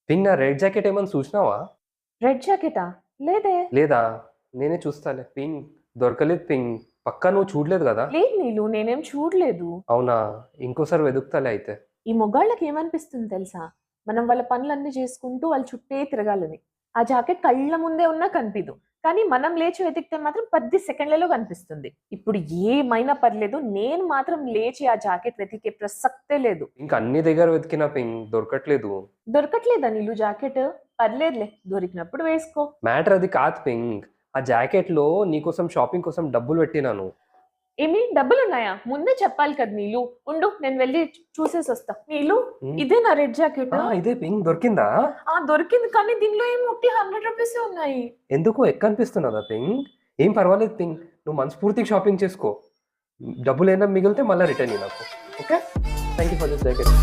Pink నా red jacket ఏమన్నా చూసినావా? రెడ్ జాకెటా? లేదే. లేదా? నేనే చూస్తాలే. పింక్ దొరకలేదు పింక్. పక్కా నువ్వు చూడలేదు గదా? లేదు నీలు, నేనేం చూడలేదు. అవునా? ఇంకోసారి వెతుకుతాలే అయితే. ఈ మొగాళ్ళకి ఏమనిపిస్తుంది తెలుసా? మనం వాళ్ళ పనులన్నీ చేసుకుంటూ వాళ్ళ చుట్టే తిరగాలని. ఆ జాకెట్ కళ్ళ ముందే ఉన్నా కనిపిదు. కానీ మనం లేచి వెతికితే మాత్రం 10 సెకండ్లలో కనిపిస్తుంది. ఇప్పుడు ఏమైనా పర్లేదు, నేను మాత్రం లేచి ఆ జాకెట్ వెతికే ప్రసక్తే లేదు. పింక్ అన్ని దగ్గర వెతికినా పింక్ దొరకట్లేదు. దొరకట్లేదా నీలు జాకెట్? పర్లేదులే, దొరికినప్పుడు వేసుకో. మ్యాటర్ అది కాదు పింక్. ఆ జాకెట్‌లో నీకోసం షాపింగ్ కోసం డబ్బులు పెట్టినాను. ఏమి డబ్బులున్నాయా? ముందే చెప్పాలి కదా నీలు. ఉండు, నేను వెళ్ళి చూసేసొస్తా. నీలు, హ్మ్. ఇదేనా రెడ్ జాకెట్? ఇదే పింక్ దొరికిందా? దొరికింది, కానీ దీనిలో ఏమో ఉట్టి 100 రూపీసే ఉన్నాయి. ఎందుకు ఎక్కనిపిస్తున్నదా పింక్? ఏం పర్వాలేదు పింక్. నువ్వు మనస్ఫూర్తిగా షాపింగ్ చేసుకో. డబ్బులేమైనా మిగిలితే మళ్ళా రిటర్న్ ఇయ్యి నాకు. Okay? Thank you for this jacket.